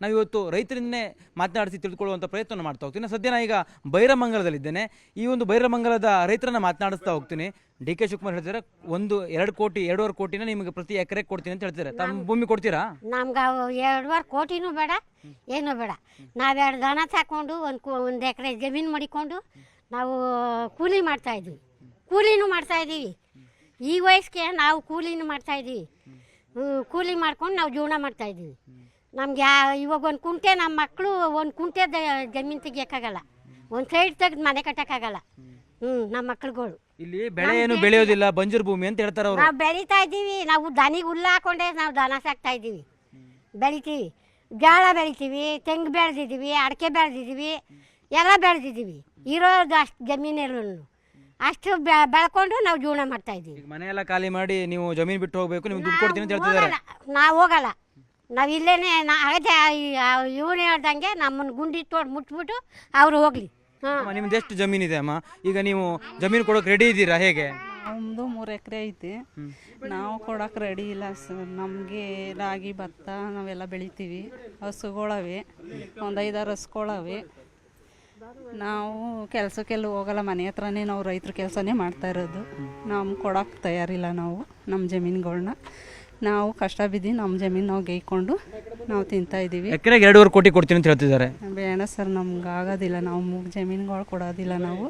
ನಾವಿವತ್ತು ರೈತರನ್ನೇ ಮಾತನಾಡಿಸಿ ತಿಳಿದುಕೊಳ್ಳುವಂಥ ಪ್ರಯತ್ನವನ್ನು ಮಾಡ್ತಾ ಹೋಗ್ತೀನಿ. ಸದ್ಯ ನಾನು ಈಗ ಬೈರಮಂಗಲದಲ್ಲಿದ್ದೇನೆ. ಈ ಒಂದು ಬೈರಮಂಗಲದ ರೈತರನ್ನ ಮಾತನಾಡಿಸ್ತಾ ಹೋಗ್ತೀನಿ. ಡಿ ಕೆ ಶಿವಕುಮಾರ್ ಹೇಳ್ತಾರೆ 2 ಕೋಟಿ 2.5 ಕೋಟಿನ ನಿಮಗೆ ಪ್ರತಿ ಎಕರೆ ಕೊಡ್ತೀನಿ ಅಂತ ಹೇಳ್ತಾರೆ. ತಮ್ಮ ಭೂಮಿ ಕೊಡ್ತೀರಾ? ನಮ್ಗೆ 2.5 ಕೋಟಿನೂ ಬೇಡ, ಏನೂ ಬೇಡ. ನಾವು 2 ದನ ಸಾಕೊಂಡು ಒಂದು ಎಕರೆ ಜಮೀನು ಮಾಡಿಕೊಂಡು ನಾವು ಕೂಲಿ ಮಾಡ್ತಾಯಿದ್ವಿ, ಕೂಲಿನೂ ಮಾಡ್ತಾಯಿದ್ದೀವಿ. ಈ ವಯಸ್ಸಿಗೆ ನಾವು ಕೂಲಿನೂ ಮಾಡ್ತಾಯಿದ್ದೀವಿ. ಕೂಲಿ ಮಾಡ್ಕೊಂಡು ನಾವು ಜೀವನ ಮಾಡ್ತಾಯಿದ್ದೀವಿ. ನಮ್ಗೆ ಇವಾಗ ಒಂದು ಕುಂಟೆ ನಮ್ಮ ಮಕ್ಕಳು ಒಂದು ಕುಂಟೆ ಜಮೀನು ತೆಗಿಯೋಕ್ಕಾಗಲ್ಲ, ಒಂದು ಸೈಡ್ ತೆಗೆದು ಮನೆ ಕಟ್ಟೋಕ್ಕಾಗಲ್ಲ. ನಮ್ಮ ಮಕ್ಳುಗಳು ಇಲ್ಲಿ ಬೆಳೆ ಏನು ಬೆಳೆಯೋದಿಲ್ಲ, ಬಂಜರು ಭೂಮಿ ಅಂತ ಹೇಳ್ತಾರೆ ಅವರು. ನಾವು ಬೆಳೀತಾ ಇದ್ದೀವಿ. ನಾವು ದನಿಗೆ ಹುಲ್ಲು ಹಾಕೊಂಡೆ ನಾವು ದನ ಸಾಕ್ತಾ ಇದ್ದೀವಿ, ಬೆಳಿತೀವಿ. ಜೋಳ ಬೆಳಿತೀವಿ, ತೆಂಗು ಬೆಳೆದಿದ್ದೀವಿ, ಅಡಿಕೆ ಬೆಳೆದಿದ್ದೀವಿ, ಎಲ್ಲ ಬೆಳೆದಿದ್ದೀವಿ. ಇರೋದು ಅಷ್ಟು ಜಮೀನೆಲ್ಲೂ ಅಷ್ಟು ಬೆಳ್ಕೊಂಡು ನಾವು ಜೀವನ ಮಾಡ್ತಾ ಇದ್ದೀವಿ. ಮನೆಯೆಲ್ಲ ಖಾಲಿ ಮಾಡಿ ನೀವು ಜಮೀನು ಬಿಟ್ಟು ಹೋಗ್ಬೇಕು, ನಿಮ್ಗೆ ದುಡ್ಡು ಕೊಡ್ತೀನಿ ಅಂತ ಹೇಳ್ತಿದ್ದಾರೆ. ನಾವು ಹೋಗಲ್ಲ, ನಾವು ಇಲ್ಲೇನೆ ಅದೇ ಇವನು ಹೇಳ್ದಂಗೆ ನಮ್ಮನ್ನು ಗುಂಡಿ ತೋಡ್ ಮುಟ್ಬಿಟ್ಟು ಅವರು ಹೋಗ್ಲಿ. ನಿಮ್ದು ಎಷ್ಟು ಜಮೀನಿದೆ ಅಮ್ಮ? ಈಗ ನೀವು ಜಮೀನು ಕೊಡೋಕೆ ರೆಡಿ ಇದ್ದೀರಾ? ಹೇಗೆ? ನಮ್ಮದು 3 ಎಕರೆ ಐತಿ. ನಾವು ಕೊಡೋಕೆ ರೆಡಿ ಇಲ್ಲ ಸರ್. ನಮಗೆ ರಾಗಿ ಭತ್ತ ನಾವೆಲ್ಲ ಬೆಳಿತೀವಿ. ಹಸುಗಳವೆ, ಒಂದು 5-6 ಹಸುಗಳವೆ. ನಾವು ಕೆಲಸಕ್ಕೆಲ್ಲ ಹೋಗಲ್ಲ, ಮನೆ ಹತ್ರನೇ ನಾವು ರೈತರ ಕೆಲಸನೇ ಮಾಡ್ತಾ ಇರೋದು. ನಮ್ಗೆ ಕೊಡೋಕೆ ತಯಾರಿಲ್ಲ ನಾವು ನಮ್ಮ ಜಮೀನುಗಳ್ನ. ನಾವು ಕಷ್ಟ ಬಿದ್ದು ನಮ್ಮ ಜಮೀನು ನಾವು ಗೈಕೊಂಡು ನಾವು ತಿಂತಾಯಿದ್ದೀವಿ. ಎಕರೆಗೆ 2.5 ಕೋಟಿ ಕೊಡ್ತೀನಿ ಅಂತ ಹೇಳ್ತಿದ್ದಾರೆ. ಬೇಡ ಸರ್, ನಮ್ಗೆ ಆಗೋದಿಲ್ಲ. ನಾವು ಜಮೀನುಗಳು ಕೊಡೋದಿಲ್ಲ. ನಾವು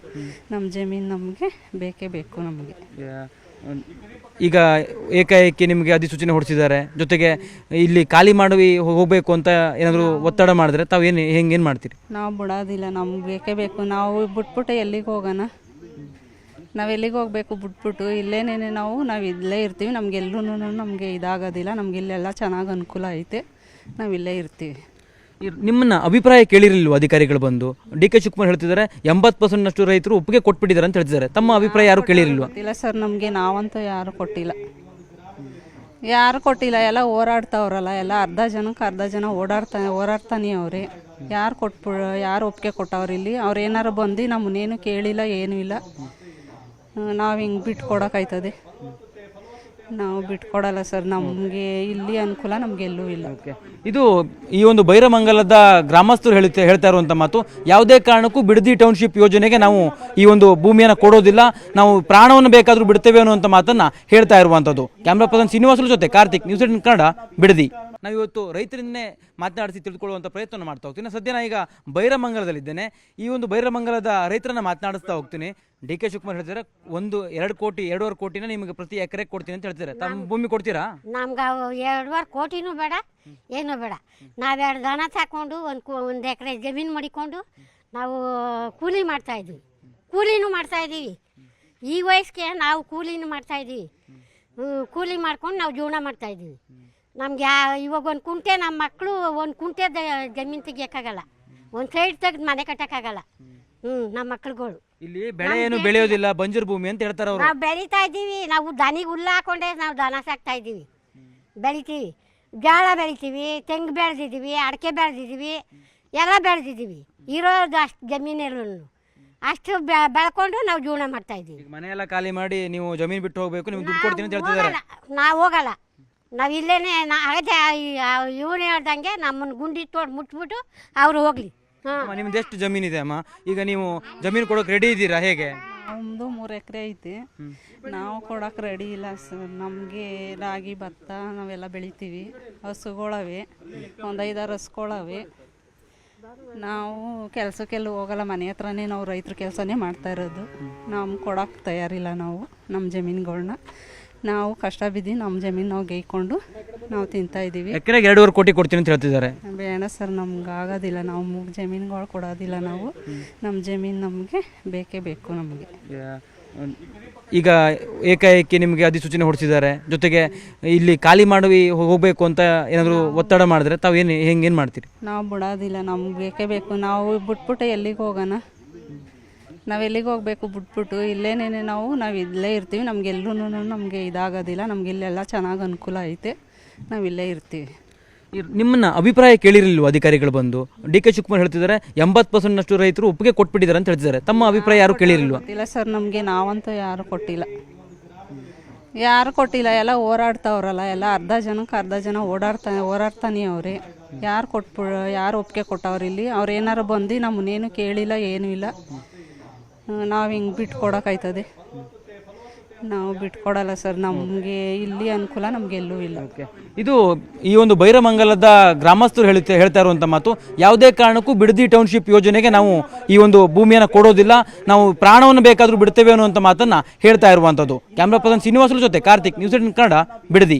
ನಮ್ಮ ಜಮೀನು ನಮಗೆ ಬೇಕೇ ಬೇಕು ನಮಗೆ. ಈಗ ಏಕಾಏಕಿ ನಿಮಗೆ ಅಧಿಸೂಚನೆ ಹೊರಡಿಸಿದ್ದಾರೆ, ಜೊತೆಗೆ ಇಲ್ಲಿ ಖಾಲಿ ಮಾಡಿ ಹೋಗಬೇಕು ಅಂತ ಏನಾದರೂ ಒತ್ತಡ ಮಾಡಿದ್ರೆ ತಾವು ಹೆಂಗೇನು ಮಾಡ್ತೀರಿ? ನಾವು ಬಿಡೋದಿಲ್ಲ, ನಮ್ಗೆ ಬೇಕೇ ಬೇಕು. ನಾವು ಬಿಟ್ಬಿಟ್ಟು ಎಲ್ಲಿಗೆ ಹೋಗೋಣ? ನಾವು ಎಲ್ಲಿಗೆ ಹೋಗಬೇಕು ಬಿಟ್ಬಿಟ್ಟು? ಇಲ್ಲೇನೇನೆ ನಾವು ಇಲ್ಲೇ ಇರ್ತೀವಿ. ನಮಗೆಲ್ಲೂ ನಮಗೆ ಇದಾಗೋದಿಲ್ಲ. ನಮ್ಗೆ ಇಲ್ಲೆಲ್ಲ ಚೆನ್ನಾಗಿ ಅನುಕೂಲ ಐತೆ, ನಾವು ಇಲ್ಲೇ ಇರ್ತೀವಿ. ನಿಮ್ಮನ್ನ ಅಭಿಪ್ರಾಯ ಕೇಳಿರಲಿಲ್ವ ಅಧಿಕಾರಿಗಳು ಬಂದು? ಡಿ ಕೆ ಶಿವಕುಮಾರ್ ಹೇಳ್ತಿದ್ದಾರೆ 80% ರೈತರು ಒಪ್ಪಿಗೆ ಕೊಟ್ಬಿಟ್ಟಿದ್ದಾರೆ ಅಂತ ಹೇಳ್ತಿದ್ದಾರೆ. ತಮ್ಮ ಅಭಿಪ್ರಾಯ ಯಾರು ಕೇಳಿರಲಿಲ್ವ? ಇಲ್ಲ ಸರ್, ನಮಗೆ ನಾವಂತೂ ಯಾರು ಕೊಟ್ಟಿಲ್ಲ. ಎಲ್ಲ ಹೋರಾಡ್ತಾವ್ರಲ್ಲ, ಎಲ್ಲ ಅರ್ಧ ಜನ ಹೋರಾಡ್ತಾನೆ ಅವ್ರೆ. ಯಾರು ಒಪ್ಪಿಗೆ ಕೊಟ್ಟವ್ರು ಇಲ್ಲಿ? ಅವ್ರು ಏನಾರು ಬಂದು ನಮ್ಮನ್ನೇನು ಕೇಳಿಲ್ಲ, ಏನೂ ಇಲ್ಲ. ನಾವು ಹಿಂಗೆ ಬಿಟ್ಕೊಡೋಕ್ಕಾಯ್ತದೆ? ನಾವು ಬಿಟ್ಕೊಡಲ್ಲ ಸರ್. ನಮಗೆ ಇಲ್ಲಿ ಅನುಕೂಲ ನಮಗೆಲ್ಲೂ ಇಲ್ಲ. ಇದು ಈ ಒಂದು ಬೈರಮಂಗಲದ ಗ್ರಾಮಸ್ಥರು ಹೇಳ್ತಾ ಇರುವಂಥ ಮಾತು. ಯಾವುದೇ ಕಾರಣಕ್ಕೂ ಬಿಡದಿ ಟೌನ್ಶಿಪ್ ಯೋಜನೆಗೆ ನಾವು ಈ ಒಂದು ಭೂಮಿಯನ್ನು ಕೊಡೋದಿಲ್ಲ, ನಾವು ಪ್ರಾಣವನ್ನು ಬೇಕಾದರೂ ಬಿಡ್ತೇವೆ ಅನ್ನುವಂಥ ಮಾತನ್ನು ಹೇಳ್ತಾ ಇರುವಂಥದ್ದು. ಕ್ಯಾಮ್ರಾ ಪರ್ಸನ್ ಶ್ರೀನಿವಾಸರ ಜೊತೆ ಕಾರ್ತಿಕ್, ನ್ಯೂಸ್ 18 ಕನ್ನಡ, ಬಿಡದಿ. ನಾವಿವತ್ತು ರೈತರನ್ನೇ ಮಾತನಾಡಿಸಿ ತಿಳಿದುಕೊಳ್ಳುವಂಥ ಪ್ರಯತ್ನವನ್ನು ಮಾಡ್ತಾ ಹೋಗ್ತೀನಿ. ಸದ್ಯ ನಾನು ಈಗ ಬೈರಮಂಗಲದಲ್ಲಿದ್ದೇನೆ. ಈ ಒಂದು ಬೈರಮಂಗಲದ ರೈತರನ್ನ ಮಾತನಾಡಿಸ್ತಾ ಹೋಗ್ತೀನಿ. ಡಿ ಕೆ ಶಿವಕುಮಾರ್ ಹೇಳ್ತಾರೆ 2 ಕೋಟಿ 2.5 ಕೋಟಿನ ನಿಮಗೆ ಪ್ರತಿ ಎಕರೆ ಕೊಡ್ತೀನಿ ಅಂತ ಹೇಳ್ತಾರೆ. ತಮ್ಮ ಭೂಮಿ ಕೊಡ್ತೀರಾ? ನಮ್ಗೆ 2.5 ಕೋಟಿನೂ ಬೇಡ, ಏನೂ ಬೇಡ. ನಾವು 2 ದನ ಸಾಕೊಂಡು ಒಂದು ಎಕರೆ ಜಮೀನು ಮಾಡಿಕೊಂಡು ನಾವು ಕೂಲಿ ಮಾಡ್ತಾಯಿದ್ವಿ, ಕೂಲಿನೂ ಮಾಡ್ತಾಯಿದ್ದೀವಿ. ಈ ವಯಸ್ಸಿಗೆ ನಾವು ಕೂಲಿನೂ ಮಾಡ್ತಾಯಿದ್ದೀವಿ. ಕೂಲಿ ಮಾಡ್ಕೊಂಡು ನಾವು ಜೀವನ ಮಾಡ್ತಾಯಿದ್ದೀವಿ. ನಮ್ಗೆ ಇವಾಗ ಒಂದು ಕುಂಟೆ ನಮ್ಮ ಮಕ್ಕಳು ಒಂದು ಕುಂಟೆ ಜಮೀನು ತೆಗಿಯೋಕ್ಕಾಗಲ್ಲ, ಒಂದು ಸೈಡ್ ತೆಗೆದು ಮನೆ ಕಟ್ಟೋಕ್ಕಾಗಲ್ಲ. ನಮ್ಮ ಮಕ್ಳುಗಳು ಇಲ್ಲಿ ಬೆಳೆ ಏನು ಬೆಳೆಯೋದಿಲ್ಲ, ಬಂಜರು ಭೂಮಿ ಅಂತ ಹೇಳ್ತಾರೆ ಅವರು. ನಾವು ಬೆಳೀತಾ ಇದ್ದೀವಿ. ನಾವು ದನಿಗೆ ಹುಲ್ಲು ಹಾಕೊಂಡೆ ನಾವು ದನ ಸಾಕ್ತಾ ಇದ್ದೀವಿ, ಬೆಳಿತೀವಿ. ಜೋಳ ಬೆಳಿತೀವಿ, ತೆಂಗು ಬೆಳೆದಿದ್ದೀವಿ, ಅಡಿಕೆ ಬೆಳೆದಿದ್ದೀವಿ, ಎಲ್ಲ ಬೆಳೆದಿದ್ದೀವಿ. ಇರೋದು ಅಷ್ಟು ಜಮೀನೆಲ್ಲೂ ಅಷ್ಟು ಬೆಳ್ಕೊಂಡು ನಾವು ಜೀವನ ಮಾಡ್ತಾ ಇದ್ದೀವಿ. ಮನೆಯೆಲ್ಲ ಖಾಲಿ ಮಾಡಿ ನೀವು ಜಮೀನು ಬಿಟ್ಟು ಹೋಗ್ಬೇಕು, ನಿಮ್ಗೆ ದುಡ್ಡು ಕೊಡ್ತೀನಿ ಅಂತ ಹೇಳ್ತಿದ್ದಾರೆ. ನಾವು ಹೋಗಲ್ಲ, ನಾವು ಇಲ್ಲೇನೆ ಅದೇ ಇವನು ಹೇಳ್ದಂಗೆ ನಮ್ಮನ್ನು ಗುಂಡಿ ತೋಡ್ ಮುಟ್ಬಿಟ್ಟು ಅವರು ಹೋಗ್ಲಿ. ನಿಮ್ದು ಎಷ್ಟು ಜಮೀನಿದೆ ಅಮ್ಮ? ಈಗ ನೀವು ಜಮೀನು ಕೊಡೋಕೆ ರೆಡಿ ಇದ್ದೀರಾ? ಹೇಗೆ? ನಮ್ಮದು 3 ಎಕರೆ ಐತಿ. ನಾವು ಕೊಡೋಕೆ ರೆಡಿ ಇಲ್ಲ ಸರ್. ನಮಗೆ ರಾಗಿ ಭತ್ತ ನಾವೆಲ್ಲ ಬೆಳಿತೀವಿ. ಹಸುಗಳವೆ, ಒಂದು 5-6 ಹಸುಗಳವೆ. ನಾವು ಕೆಲಸಕ್ಕೆಲ್ಲ ಹೋಗಲ್ಲ, ಮನೆ ಹತ್ರನೇ ನಾವು ರೈತರ ಕೆಲಸನೇ ಮಾಡ್ತಾ ಇರೋದು. ನಮ್ಗೆ ಕೊಡೋಕೆ ತಯಾರಿಲ್ಲ ನಾವು ನಮ್ಮ ಜಮೀನುಗಳ್ನ. ನಾವು ಕಷ್ಟ ಬಿದ್ದು ನಮ್ಮ ಜಮೀನು ನಾವು ಗೈಕೊಂಡು ನಾವು ತಿಂತಾಯಿದ್ದೀವಿ. ಎಕರೆಗೆ 2.5 ಕೋಟಿ ಕೊಡ್ತೀನಿ ಅಂತ ಹೇಳ್ತಿದ್ದಾರೆ. ಬೇಡ ಸರ್, ನಮ್ಗೆ ಆಗೋದಿಲ್ಲ. ನಾವು ಜಮೀನುಗಳು ಕೊಡೋದಿಲ್ಲ. ನಾವು ನಮ್ಮ ಜಮೀನು ನಮಗೆ ಬೇಕೇ ಬೇಕು ನಮಗೆ. ಈಗ ಏಕಾಏಕಿ ನಿಮಗೆ ಅಧಿಸೂಚನೆ ಹೊರಡಿಸಿದ್ದಾರೆ, ಜೊತೆಗೆ ಇಲ್ಲಿ ಖಾಲಿ ಮಾಡಿ ಹೋಗಬೇಕು ಅಂತ ಏನಾದರೂ ಒತ್ತಡ ಮಾಡಿದ್ರೆ ತಾವು ಹೆಂಗೇನು ಮಾಡ್ತೀರಿ? ನಾವು ಬಿಡೋದಿಲ್ಲ, ನಮ್ಗೆ ಬೇಕೇ ಬೇಕು. ನಾವು ಬಿಟ್ಬಿಟ್ಟು ಎಲ್ಲಿಗೆ ಹೋಗೋಣ? ನಾವು ಎಲ್ಲಿಗೆ ಹೋಗಬೇಕು ಬಿಟ್ಬಿಟ್ಟು? ಇಲ್ಲೇನೇನೆ ನಾವು ಇಲ್ಲೇ ಇರ್ತೀವಿ. ನಮಗೆಲ್ಲೂ ನಮಗೆ ಇದಾಗೋದಿಲ್ಲ. ನಮ್ಗೆ ಇಲ್ಲೆಲ್ಲ ಚೆನ್ನಾಗಿ ಅನುಕೂಲ ಐತೆ, ನಾವು ಇಲ್ಲೇ ಇರ್ತೀವಿ. ನಿಮ್ಮನ್ನ ಅಭಿಪ್ರಾಯ ಕೇಳಿರಲಿಲ್ವ ಅಧಿಕಾರಿಗಳು ಬಂದು? ಡಿ ಕೆ ಶಿವಕುಮಾರ್ ಹೇಳ್ತಿದ್ದಾರೆ 80% ರೈತರು ಒಪ್ಪಿಗೆ ಕೊಟ್ಬಿಟ್ಟಿದ್ದಾರೆ ಅಂತ ಹೇಳ್ತಿದ್ದಾರೆ. ತಮ್ಮ ಅಭಿಪ್ರಾಯ ಯಾರು ಕೇಳಿರಲಿಲ್ವ? ಇಲ್ಲ ಸರ್, ನಮಗೆ ನಾವಂತೂ ಯಾರು ಕೊಟ್ಟಿಲ್ಲ. ಯಾರು ಕೊಟ್ಟಿಲ್ಲ, ಎಲ್ಲ ಹೋರಾಡ್ತಾವ್ರಲ್ಲ, ಎಲ್ಲ ಅರ್ಧ ಜನ ಹೋರಾಡ್ತಾನೆ ಅವ್ರೆ. ಯಾರು ಒಪ್ಪಿಗೆ ಕೊಟ್ಟವ್ರು ಇಲ್ಲಿ? ಅವ್ರು ಏನಾರು ಬಂದು ನಮ್ಮನ್ನೇನು ಕೇಳಿಲ್ಲ, ಏನೂ ಇಲ್ಲ. ನಾವು ಹಿಂಗೆ ಬಿಟ್ಕೊಡೋಕ್ಕಾಯ್ತದೆ? ನಾವು ಬಿಟ್ಕೊಡಲ್ಲ ಸರ್. ನಮಗೆ ಇಲ್ಲಿ ಅನುಕೂಲ, ನಮ್ಗೆ ಎಲ್ಲೂ ಇಲ್ಲ. ಇದು ಈ ಒಂದು ಬೈರಮಂಗಲದ ಗ್ರಾಮಸ್ಥರು ಹೇಳ್ತಾ ಇರುವಂಥ ಮಾತು, ಯಾವುದೇ ಕಾರಣಕ್ಕೂ ಬಿಡದಿ ಟೌನ್ಶಿಪ್ ಯೋಜನೆಗೆ ನಾವು ಈ ಒಂದು ಭೂಮಿಯನ್ನು ಕೊಡೋದಿಲ್ಲ, ನಾವು ಪ್ರಾಣವನ್ನು ಬೇಕಾದರೂ ಬಿಡ್ತೇವೆ ಅನ್ನುವಂಥ ಮಾತನ್ನು ಹೇಳ್ತಾ ಇರುವಂಥದ್ದು. ಕ್ಯಾಮ್ರಾ ಪರ್ಸನ್ ಶ್ರೀನಿವಾಸರ ಜೊತೆ ಕಾರ್ತಿಕ್, ನ್ಯೂಸ್ 18 ಕನ್ನಡ, ಬಿಡದಿ.